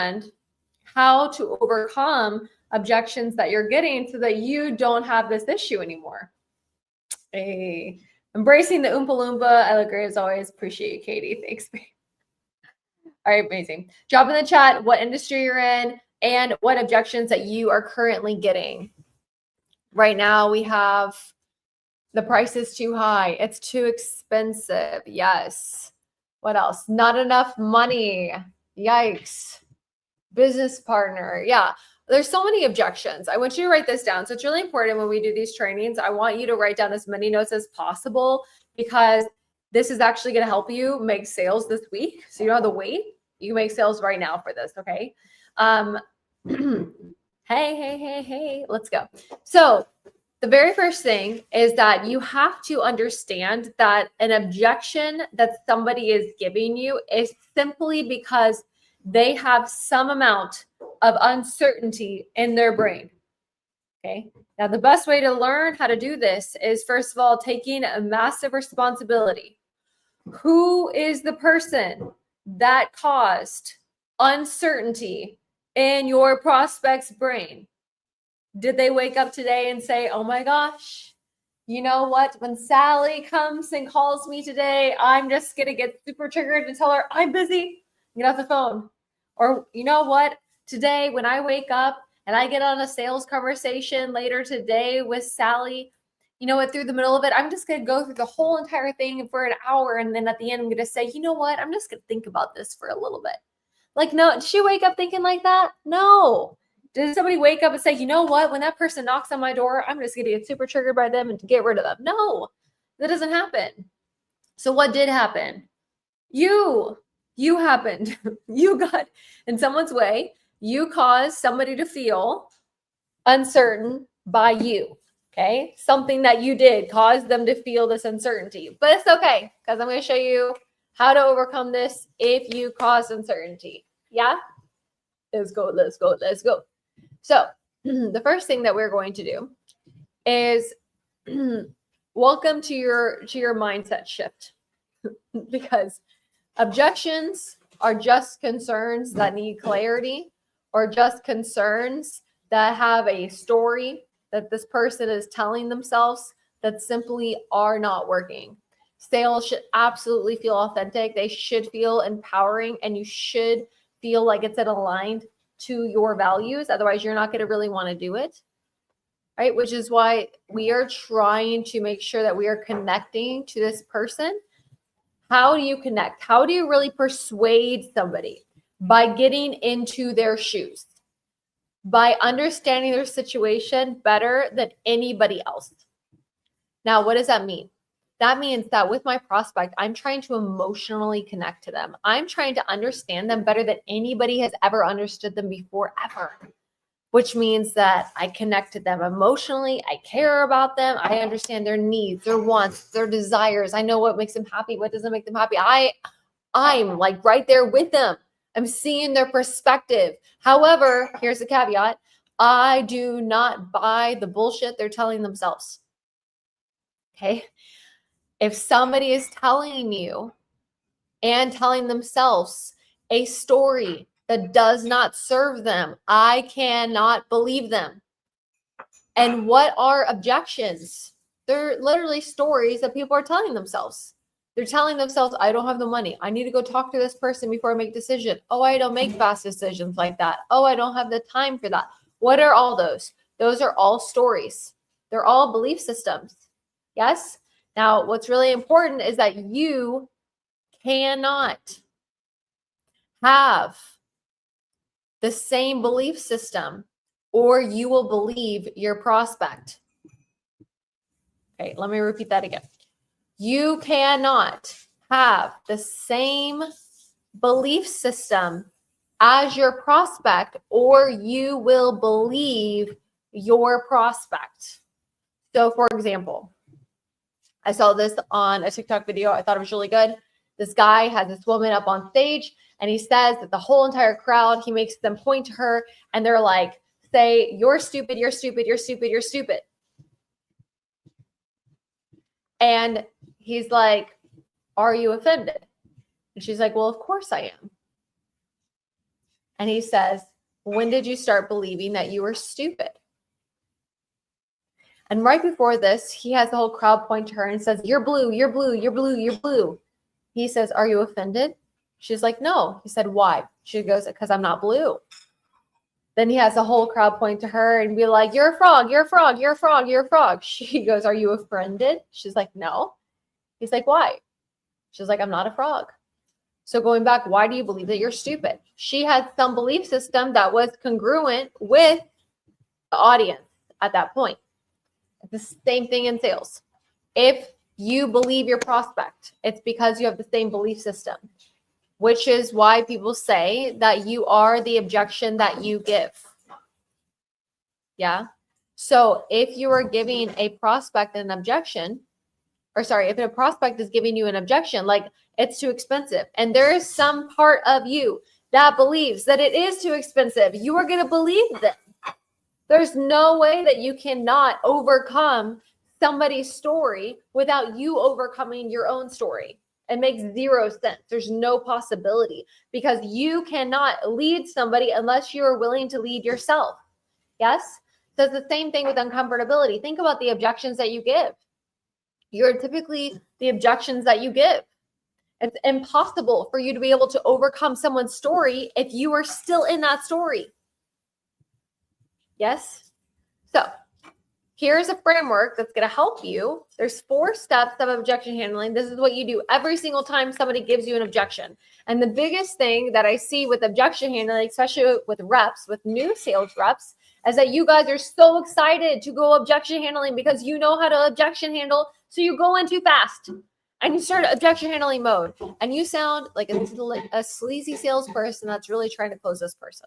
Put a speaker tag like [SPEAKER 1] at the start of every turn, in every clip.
[SPEAKER 1] understand how to overcome objections that you're getting so that you don't have this issue anymore. Hey, embracing the Oompa Loompa. I look great as always. Appreciate you, Katie. Thanks. All right, amazing. Drop in the chat what industry you're in and what objections that you are currently getting. Right now we have the price is too high. It's too expensive. Yes. What else? Not enough money. Yikes. Business partner. Yeah. There's so many objections. I want you to write this down. So it's really important when we do these trainings. I want you to write down as many notes as possible because this is actually going to help you make sales this week. So you don't have to wait. You can make sales right now for this. Okay. Hey, let's go. So the very first thing is that you have to understand that an objection that somebody is giving you is simply because they have some amount of uncertainty in their brain. Okay. Now, the best way to learn how to do this is, first of all, taking a massive responsibility. Who is the person that caused uncertainty in your prospect's brain? Did they wake up today and say, oh my gosh, you know what? When Sally comes and calls me today, I'm just going to get super triggered and tell her I'm busy. Get off the phone. Or you know what? Today, when I wake up and I get on a sales conversation later today with Sally, you know what? Through the middle of it, I'm just going to go through the whole entire thing for an hour. And then at the end, I'm going to say, you know what? I'm just going to think about this for a little bit. Like, no, did she wake up thinking like that? No. Did somebody wake up and say, you know what? When that person knocks on my door, I'm just going to get super triggered by them and to get rid of them. No, that doesn't happen. So what did happen? You happened. You got in someone's way. You caused somebody to feel uncertain by you. Okay. Something that you did caused them to feel this uncertainty, but it's okay because I'm going to show you how to overcome this if you cause uncertainty. Yeah. Let's go. So the first thing that we're going to do is welcome to your mindset shift because objections are just concerns that need clarity or just concerns that have a story that this person is telling themselves that simply are not working. Sales should absolutely feel authentic. They should feel empowering, and you should feel like it's aligned to your values. Otherwise, you're not going to really want to do it. Right? Which is why we are trying to make sure that we are connecting to this person. How do you connect? How do you really persuade somebody? By getting into their shoes, by understanding their situation better than anybody else. Now, what does that mean? That means that with my prospect, I'm trying to emotionally connect to them. I'm trying to understand them better than anybody has ever understood them before, ever. Which means that I connect to them emotionally. I care about them. I understand their needs, their wants, their desires. I know what makes them happy, what doesn't make them happy. I'm like right there with them. I'm seeing their perspective. However, here's the caveat. I do not buy the bullshit they're telling themselves. Okay. If somebody is telling you and telling themselves a story that does not serve them, I cannot believe them. And what are objections? They're literally stories that people are telling themselves. They're telling themselves, I don't have the money. I need to go talk to this person before I make a decision. Oh, I don't make fast decisions like that. Oh, I don't have the time for that. What are all those? Those are all stories. They're all belief systems. Yes? Now, what's really important is that you cannot have the same belief system or you will believe your prospect. Okay, let me repeat that again. You cannot have the same belief system as your prospect or you will believe your prospect. So for example, I saw this on a TikTok video. I thought it was really good. This guy has this woman up on stage and he says that the whole entire crowd, he makes them point to her and they're like, say, you're stupid, you're stupid, you're stupid, you're stupid. And he's like, are you offended? And she's like, well, of course I am. And he says, when did you start believing that you were stupid? And right before this, he has the whole crowd point to her and says, you're blue, you're blue, you're blue, you're blue. He says, are you offended? She's like, no. He said, why? She goes, because I'm not blue. Then he has the whole crowd point to her and be like, you're a frog, you're a frog, you're a frog, you're a frog. She goes, are you offended? She's like, no. He's like, why? She's like, I'm not a frog. So going back, why do you believe that you're stupid? She had some belief system that was congruent with the audience at that point. It's the same thing in sales. If you believe your prospect, it's because you have the same belief system, which is why people say that you are the objection that you give. Yeah. So if you are giving a prospect an objection, or sorry, if a prospect is giving you an objection, like it's too expensive, and there is some part of you that believes that it is too expensive, you are going to believe them. There's no way that you cannot overcome somebody's story without you overcoming your own story. It makes zero sense. There's no possibility, because you cannot lead somebody unless you are willing to lead yourself. Yes? So it's the same thing with uncomfortability. Think about the objections that you give. You're typically the objections that you give. It's impossible for you to be able to overcome someone's story if you are still in that story. Yes? So here's a framework that's going to help you. There's 4 steps of objection handling. This is what you do every single time somebody gives you an objection. And the biggest thing that I see with objection handling, especially with reps, with new sales reps, is that you guys are so excited to go objection handling because you know how to objection handle. So you go in too fast and you start objection handling mode, and you sound like a sleazy salesperson that's really trying to close this person.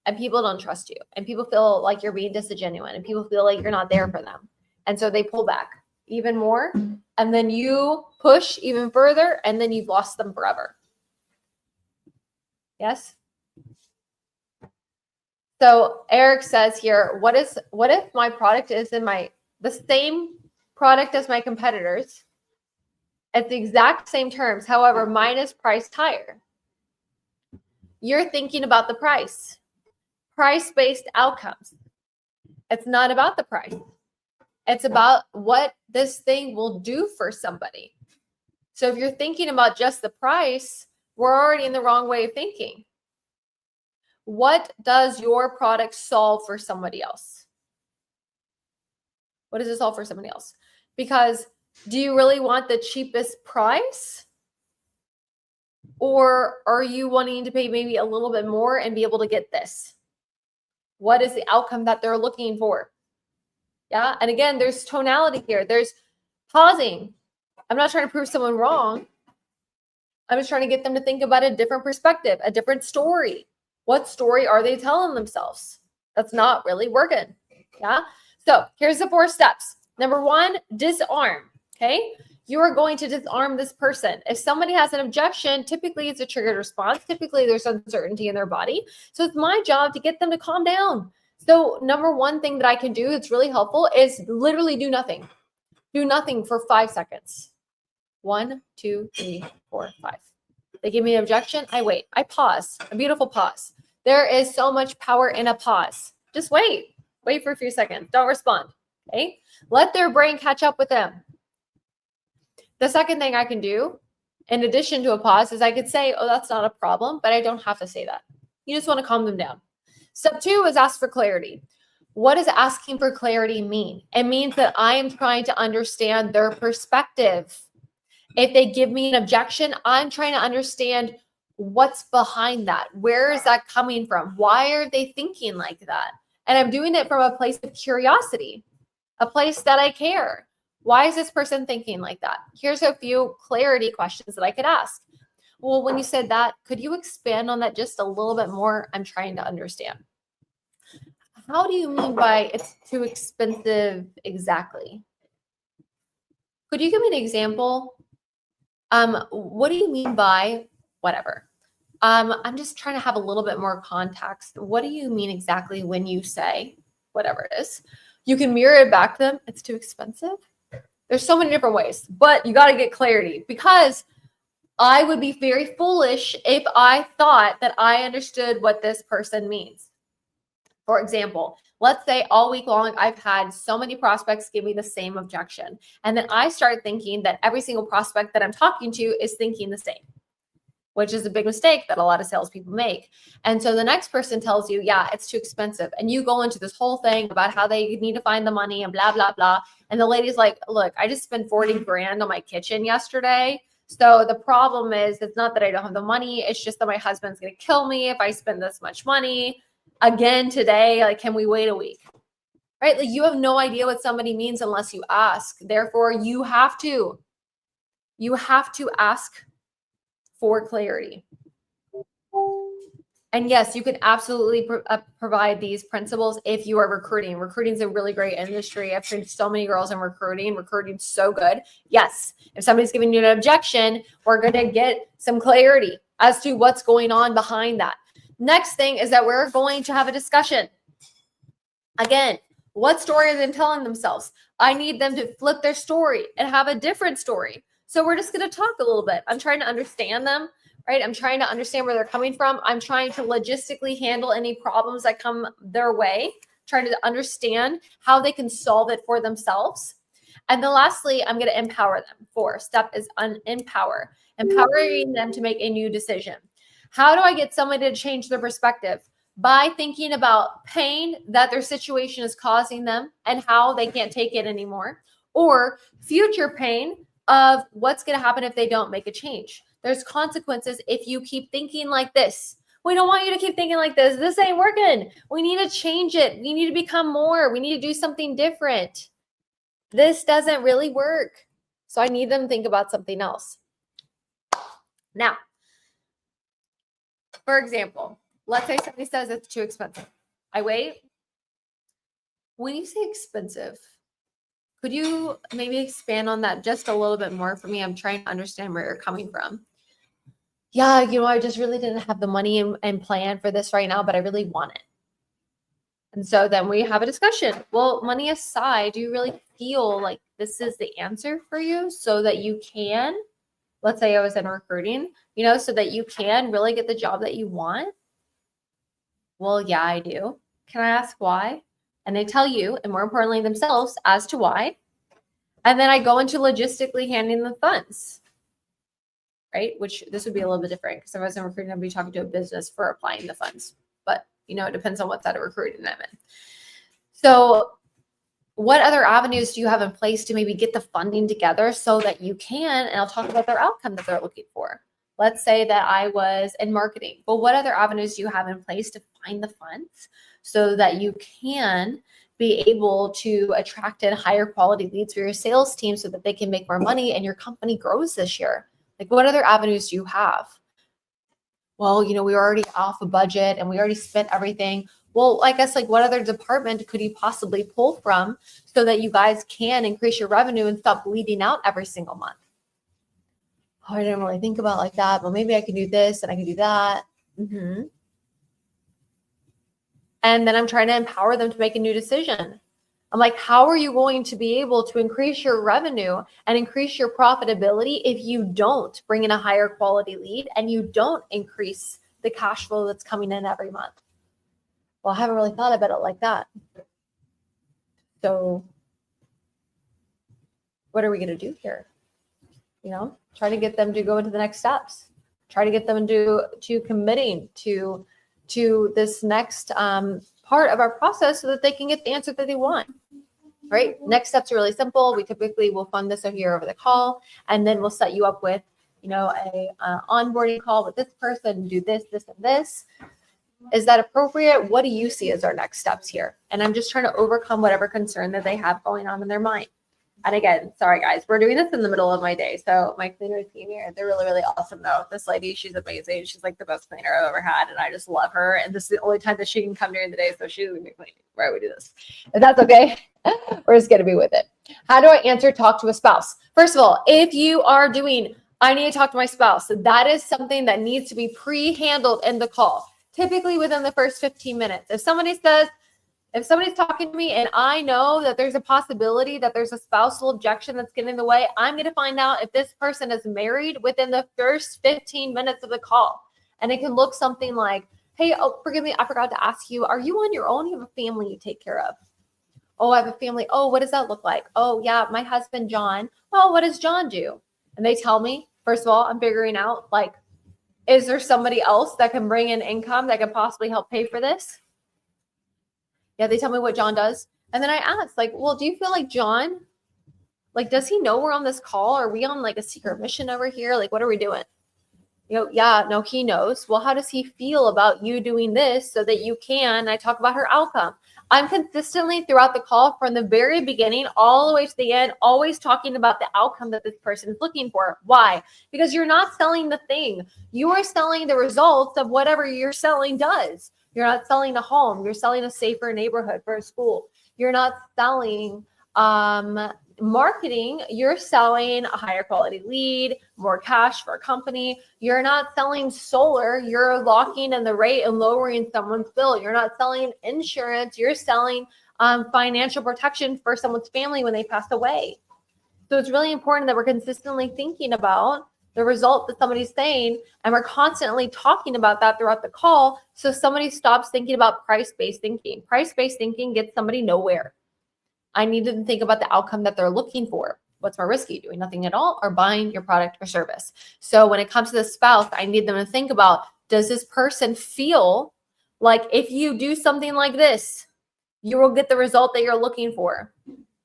[SPEAKER 1] And people don't trust you, and people feel like you're being disingenuous, and people feel like you're not there for them. And so they pull back even more, and then you push even further, and then you've lost them forever. Yes? So Eric says here, what if my product is the same product as my competitors at the exact same terms, however, mine is priced higher? You're thinking about the price. Price-based outcomes. It's not about the price. It's about what this thing will do for somebody. So if you're thinking about just the price, we're already in the wrong way of thinking. What does your product solve for somebody else? What does it solve for somebody else? Because do you really want the cheapest price? Or are you wanting to pay maybe a little bit more and be able to get this? What is the outcome that they're looking for? Yeah. And again, there's tonality here. There's pausing. I'm not trying to prove someone wrong. I'm just trying to get them to think about a different perspective, a different story. What story are they telling themselves? That's not really working. Yeah. So here's the 4 steps. Number 1, disarm. Okay. You are going to disarm this person. If somebody has an objection, typically it's a triggered response. Typically there's uncertainty in their body. So it's my job to get them to calm down. So number 1 thing that I can do that's really helpful is literally do nothing. Do nothing for 5 seconds. 1, 2, 3, 4, 5. They give me an objection. I wait. I pause. A beautiful pause. There is so much power in a pause. Just wait. Wait for a few seconds. Don't respond. Okay. Let their brain catch up with them. The second thing I can do, in addition to a pause, is I could say, oh, that's not a problem, but I don't have to say that. You just want to calm them down. Step 2 is ask for clarity. What does asking for clarity mean? It means that I am trying to understand their perspective. If they give me an objection, I'm trying to understand what's behind that. Where is that coming from? Why are they thinking like that? And I'm doing it from a place of curiosity, a place that I care. Why is this person thinking like that? Here's a few clarity questions that I could ask. Well, when you said that, could you expand on that just a little bit more? I'm trying to understand. How do you mean by it's too expensive exactly? Could you give me an example? What do you mean by whatever? I'm just trying to have a little bit more context. What do you mean exactly when you say whatever it is? You can mirror it back to them. It's too expensive. There's so many different ways, but you got to get clarity, because I would be very foolish if I thought that I understood what this person means. For example, let's say all week long, I've had so many prospects give me the same objection. And then I start thinking that every single prospect that I'm talking to is thinking the same, which is a big mistake that a lot of salespeople make. And so the next person tells you, yeah, it's too expensive. And you go into this whole thing about how they need to find the money and blah, blah, blah. And the lady's like, look, I just spent 40 grand on my kitchen yesterday. So the problem is, it's not that I don't have the money. It's just that my husband's going to kill me if I spend this much money again today. Like, can we wait a week? Right? Like, you have no idea what somebody means unless you ask. Therefore, you have to ask for clarity. And yes, you can absolutely provide these principles if you are recruiting. Recruiting is a really great industry. I've trained so many girls in recruiting. Recruiting's so good. Yes, if somebody's giving you an objection, we're going to get some clarity as to what's going on behind that. Next thing is that we're going to have a discussion. Again, what story are they telling themselves? I need them to flip their story and have a different story. So we're just going to talk a little bit. I'm trying to understand them, right? I'm trying to understand where they're coming from. I'm trying to logistically handle any problems that come their way, trying to understand how they can solve it for themselves. And then lastly, I'm going to empower them. Fourth step is empower, empowering them to make a new decision. How do I get somebody to change their perspective? By thinking about pain that their situation is causing them and how they can't take it anymore, or future pain of what's going to happen if they don't make a change. There's consequences if you keep thinking like this. We don't want you to keep thinking like this. This ain't working. We need to change it. We need to become more. We need to do something different. This doesn't really work. So I need them to think about something else. Now, for example, let's say somebody says it's too expensive. I wait. When you say expensive, could you maybe expand on that just a little bit more for me? I'm trying to understand where you're coming from. Yeah, I just really didn't have the money and plan for this right now, but I really want it. And so then we have a discussion. Well, money aside, do you really feel like this is the answer for you so that you can, let's say I was in recruiting, so that you can really get the job that you want? Well, yeah, I do. Can I ask why? And they tell you, and more importantly themselves, as to why. And then I go into logistically handing the funds, right? Which this would be a little bit different because if I was in recruiting, I'd be talking to a business for applying the funds. But, it depends on what side of recruiting I'm in. So what other avenues do you have in place to maybe get the funding together so that you can, and I'll talk about their outcome that they're looking for. Let's say that I was in marketing. Well, what other avenues do you have in place to find the funds so that you can be able to attract in higher quality leads for your sales team so that they can make more money and your company grows this year? Like, what other avenues do you have? Well, we were already off a budget and we already spent everything. Well, I guess what other department could you possibly pull from so that you guys can increase your revenue and stop bleeding out every single month? Oh, I didn't really think about it like that. Well, maybe I can do this and I can do that. And then I'm trying to empower them to make a new decision. I'm like, how are you going to be able to increase your revenue and increase your profitability if you don't bring in a higher quality lead and you don't increase the cash flow that's coming in every month? Well, I haven't really thought about it like that. So what are we going to do here? Try to get them to go into the next steps. Try to get them to committing to this next part of our process so that they can get the answer that they want, right? Next steps are really simple. We typically will fund this here over the call, and then we'll set you up with, a onboarding call with this person, do this, this, and this. Is that appropriate? What do you see as our next steps here? And I'm just trying to overcome whatever concern that they have going on in their mind. And again, sorry guys, we're doing this in the middle of my day. So my cleaner team here, they're really, really awesome though. This lady, she's amazing. She's like the best cleaner I've ever had. And I just love her. And this is the only time that she can come during the day. So she's going to be cleaning where we do this. If that's okay, we're just going to be with it. How do I answer talk to a spouse? First of all, if you are doing, I need to talk to my spouse, that is something that needs to be pre-handled in the call, typically within the first 15 minutes. If somebody says, If somebody's talking to me and I know that there's a possibility that there's a spousal objection that's getting in the way, I'm going to find out if this person is married within the first 15 minutes of the call. And it can look something like, hey, oh, forgive me, I forgot to ask you, are you on your own? You have a family you take care of? Oh, I have a family. Oh, what does that look like? Oh, yeah, my husband, John. Oh, what does John do? And they tell me, first of all, I'm figuring out, like, is there somebody else that can bring in income that could possibly help pay for this? Yeah, they tell me what John does. And then I ask, like, well, do you feel like John, like, does he know we're on this call? Are we on like a secret mission over here? Like, what are we doing? You know, yeah, no, he knows. Well, how does he feel about you doing this so that you can? I talk about her outcome. I'm consistently throughout the call from the very beginning all the way to the end, always talking about the outcome that this person is looking for. Why? Because you're not selling the thing. You are selling the results of whatever you're selling does. You're not selling a home. You're selling a safer neighborhood for a school. You're not selling marketing. You're selling a higher quality lead, more cash for a company. You're not selling solar. You're locking in the rate and lowering someone's bill. You're not selling insurance. You're selling financial protection for someone's family when they pass away. So it's really important that we're consistently thinking about the result that somebody's saying, and we're constantly talking about that throughout the call, so somebody stops thinking about price-based thinking. Price-based thinking gets somebody nowhere. I need to think about the outcome that they're looking for. What's more risky, doing nothing at all or buying your product or service? So when it comes to the spouse, I need them to think about, does this person feel like if you do something like this, you will get the result that you're looking for,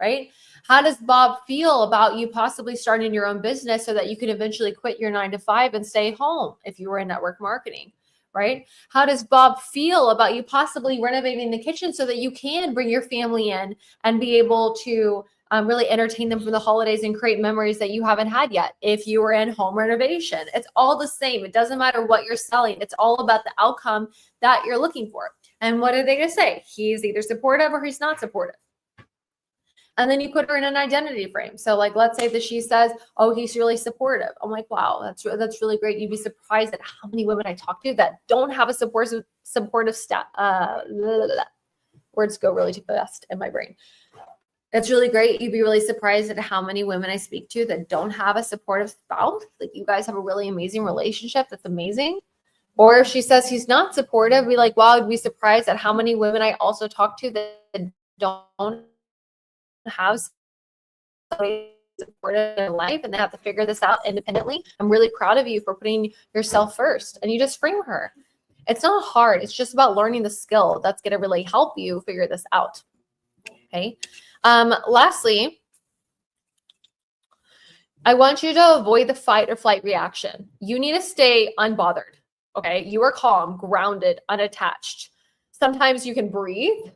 [SPEAKER 1] right? How does Bob feel about you possibly starting your own business so that you can eventually quit your 9-to-5 and stay home if you were in network marketing, right? How does Bob feel about you possibly renovating the kitchen so that you can bring your family in and be able to really entertain them for the holidays and create memories that you haven't had yet if you were in home renovation? It's all the same. It doesn't matter what you're selling. It's all about the outcome that you're looking for. And what are they going to say? He's either supportive or he's not supportive. And then you put her in an identity frame. So like, let's say that she says, oh, he's really supportive. I'm like, wow, that's really great. You'd be surprised at how many women I talk to that don't have a supportive words go really too fast in my brain. That's really great. You'd be really surprised at how many women I speak to that don't have a supportive spouse. Like, you guys have a really amazing relationship. That's amazing. Or if she says he's not supportive, be like, wow, I'd be surprised at how many women I also talk to that don't have somebody supportive in their life and they have to figure this out independently. I'm really proud of you for putting yourself first. And you just frame her. It's not hard. It's just about learning the skill that's going to really help you figure this out. Okay. Lastly, I want you to avoid the fight or flight reaction. You need to stay unbothered. Okay. You are calm, grounded, unattached. Sometimes you can breathe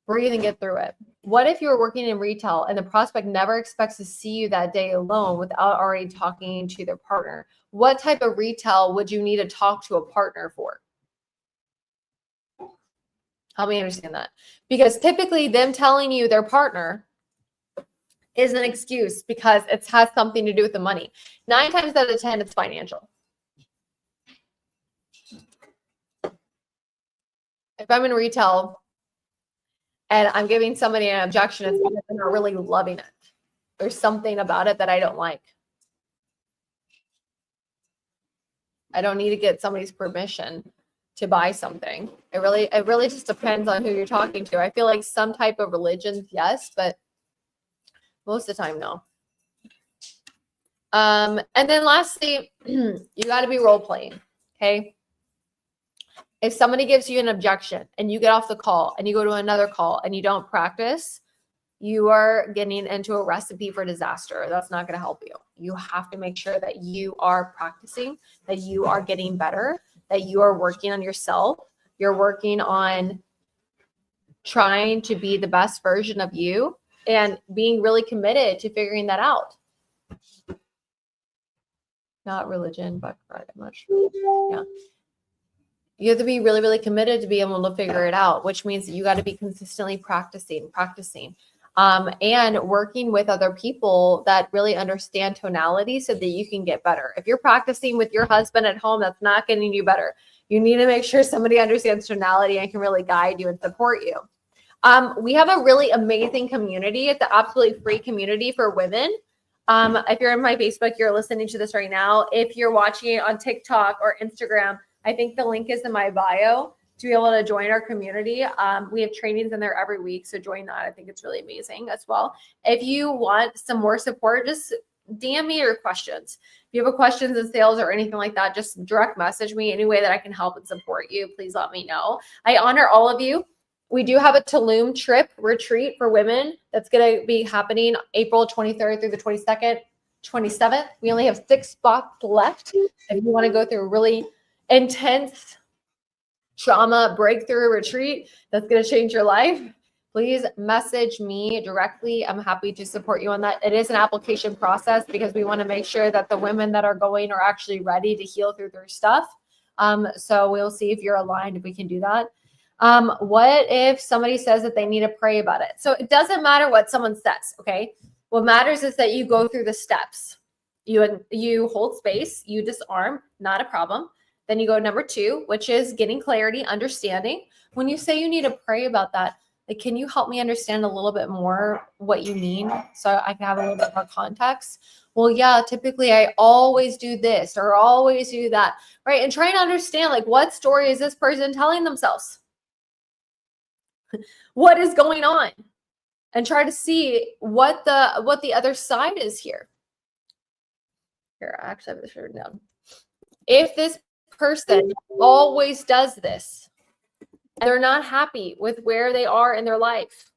[SPEAKER 1] and get through it. What if you were working in retail and the prospect never expects to see you that day alone without already talking to their partner? What type of retail would you need to talk to a partner for? Help me understand that. Because typically them telling you their partner is an excuse because it has something to do with the money. 9 times out of 10, it's financial. If I'm in retail and I'm giving somebody an objection, it's because they're not really loving it. There's something about it that I don't like. I don't need to get somebody's permission to buy something. It really just depends on who you're talking to. I feel like some type of religions, yes, but most of the time, no. And then lastly, you got to be role playing. Okay. If somebody gives you an objection and you get off the call and you go to another call and you don't practice, you are getting into a recipe for disaster. That's not going to help you. You have to make sure that you are practicing, that you are getting better, that you are working on yourself. You're working on trying to be the best version of you and being really committed to figuring that out. Not religion, but I'm not sure. Yeah. You have to be really, really committed to be able to figure it out, which means that you got to be consistently practicing. and working with other people that really understand tonality so that you can get better. If you're practicing with your husband at home, that's not getting you better. You need to make sure somebody understands tonality and can really guide you and support you. We have a really amazing community. It's an absolutely free community for women. If you're in my Facebook, you're listening to this right now. If you're watching it on TikTok or Instagram, I think the link is in my bio to be able to join our community. We have trainings in there every week, so join that. I think it's really amazing as well. If you want some more support, just DM me your questions. If you have questions in sales or anything like that, just direct message me any way that I can help and support you. Please let me know. I honor all of you. We do have a Tulum trip retreat for women that's going to be happening April 23rd through the 22nd, 27th. We only have 6 spots left. If you want to go through a really intense trauma breakthrough retreat that's going to change your life, please message me directly. I'm happy to support you on that. It is an application process because we want to make sure that the women that are going are actually ready to heal through their stuff. So we'll see if you're aligned, if we can do that. What if somebody says that they need to pray about it? So it doesn't matter what someone says, okay? What matters is that you go through the steps. You hold space, you disarm, not a problem. Then you go number 2, which is getting clarity, understanding. When you say you need to pray about that, like, can you help me understand a little bit more what you mean so I can have a little bit more context? Well, yeah, typically I always do this or always do that, right? And trying to understand, like, what story is this person telling themselves? What is going on? And try to see what the other side is here. Here, I actually have this written down. If this person always does this, and they're not happy with where they are in their life,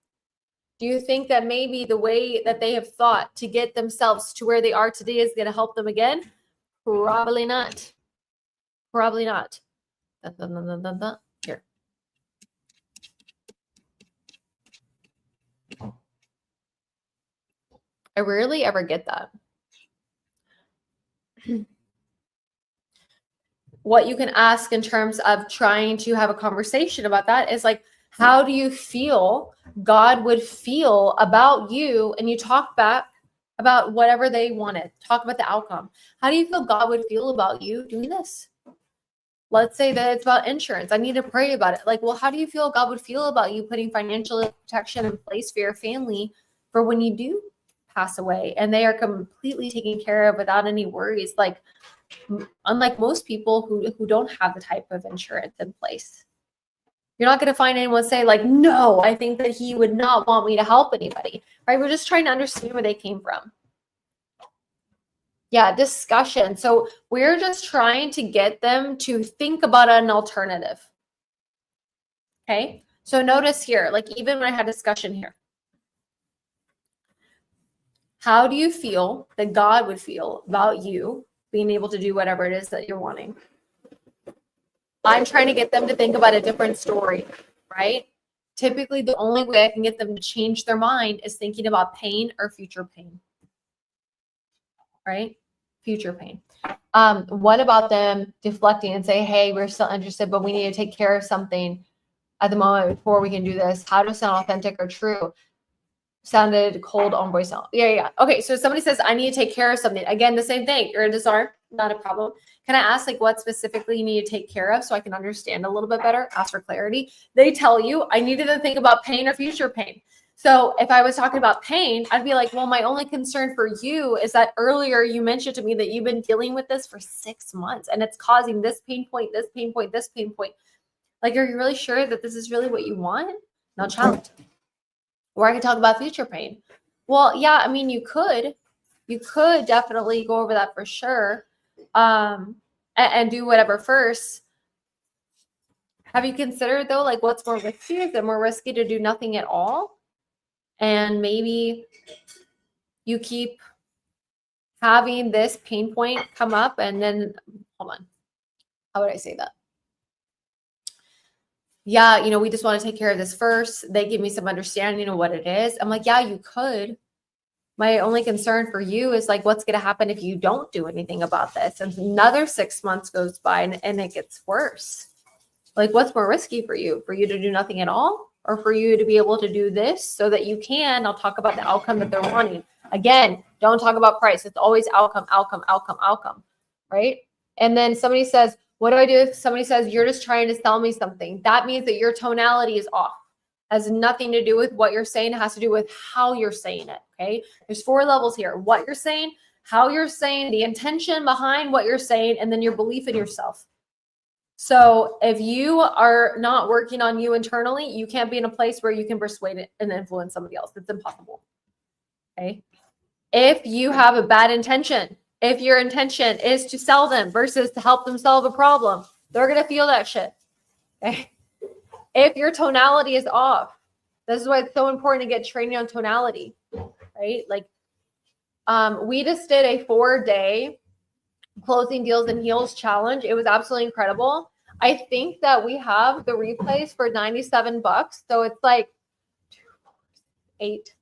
[SPEAKER 1] do you think that maybe the way that they have thought to get themselves to where they are today is going to help them again? Probably not. Probably not. Here. I rarely ever get that. What you can ask in terms of trying to have a conversation about that is like, how do you feel God would feel about you? And you talk back about whatever they wanted. Talk about the outcome. How do you feel God would feel about you doing this? Let's say that it's about insurance. I need to pray about it. Like, well, how do you feel God would feel about you putting financial protection in place for your family for when you do pass away and they are completely taken care of without any worries? Like, unlike most people who don't have the type of insurance in place. You're not going to find anyone say like, no, I think that he would not want me to help anybody, right? We're just trying to understand where they came from. Yeah, discussion. So we're just trying to get them to think about an alternative. Okay, so notice here, like even when I had discussion here, how do you feel that God would feel about you being able to do whatever it is that you're wanting? I'm trying to get them to think about a different story, right? Typically, the only way I can get them to change their mind is thinking about pain or future pain, right? Future pain. What about them deflecting and say, hey, we're still interested, but we need to take care of something at the moment before we can do this? How to sound authentic or true? Sounded cold on voice. Yeah. Okay, so somebody says, I need to take care of something. Again, the same thing. You're in disarm, not a problem. Can I ask like what specifically you need to take care of so I can understand a little bit better? Ask for clarity. They tell you I needed to think about pain or future pain. So if I was talking about pain, I'd be like, well, my only concern for you is that earlier you mentioned to me that you've been dealing with this for 6 months and it's causing this pain point, this pain point, this pain point. Like, are you really sure that this is really what you want? Now challenge. Or I can talk about future pain. Well, yeah, I mean, you could definitely go over that for sure. And do whatever first. Have you considered though, like what's more risky? Is it more risky to do nothing at all? And maybe you keep having this pain point come up and then, hold on. How would I say that? Yeah, you know, we just want to take care of this first. They give me some understanding of what it is. I'm like, yeah, you could. My only concern for you is like, what's going to happen if you don't do anything about this? And another 6 months goes by and it gets worse. Like, what's more risky for you to do nothing at all or for you to be able to do this so that you can, I'll talk about the outcome that they're wanting. Again, don't talk about price. It's always outcome, outcome, outcome, outcome, right? And then somebody says, what do I do if somebody says, you're just trying to sell me something? That means that your tonality is off. It has nothing to do with what you're saying. It has to do with how you're saying it, okay? There's 4 levels here. What you're saying, how you're saying, the intention behind what you're saying, and then your belief in yourself. So if you are not working on you internally, you can't be in a place where you can persuade and influence somebody else. It's impossible, okay? If you have a bad intention, if your intention is to sell them versus to help them solve a problem, they're going to feel that shit, okay? If your tonality is off, this is why it's so important to get training on tonality, right? Like, we just did a 4-day closing deals and heels challenge. It was absolutely incredible. I think that we have the replays for $97. So it's like 8,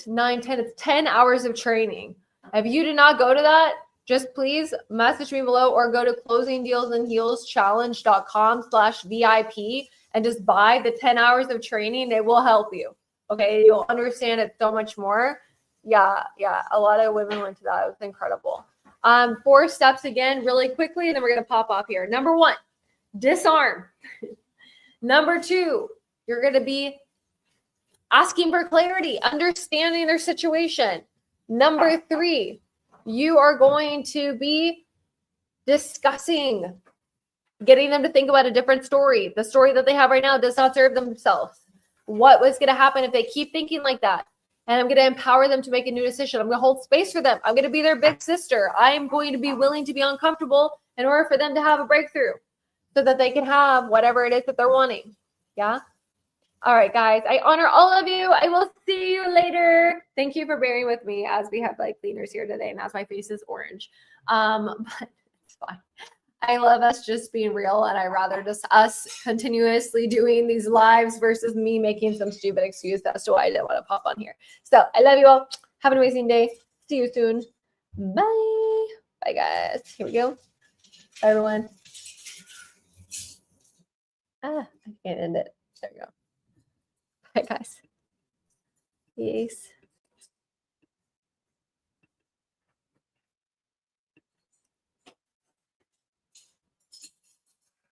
[SPEAKER 1] 9, 10. It's 10 hours of training. If you did not go to that, just please message me below or go to closingdealsandheelschallenge.com/VIP and just buy the 10 hours of training. It will help you. Okay. You'll understand it so much more. Yeah. A lot of women went to that. It was incredible. 4 steps again, really quickly, and then we're going to pop off here. Number 1, disarm. Number 2, you're going to be asking for clarity, understanding their situation. Number 3, you are going to be discussing, getting them to think about a different story. The story that they have right now does not serve themselves. What was going to happen if they keep thinking like that? And I'm going to empower them to make a new decision. I'm going to hold space for them. I'm going to be their big sister. I am going to be willing to be uncomfortable in order for them to have a breakthrough so that they can have whatever it is that they're wanting. Yeah. All right, guys. I honor all of you. I will see you later. Thank you for bearing with me as we have like cleaners here today and as my face is orange. But it's fine. I love us just being real, and I'd rather just us continuously doing these lives versus me making some stupid excuse as to why I didn't want to pop on here. So I love you all. Have an amazing day. See you soon. Bye. Bye, guys. Here we go. Bye, everyone. I can't end it. There we go. Bye, guys. Peace.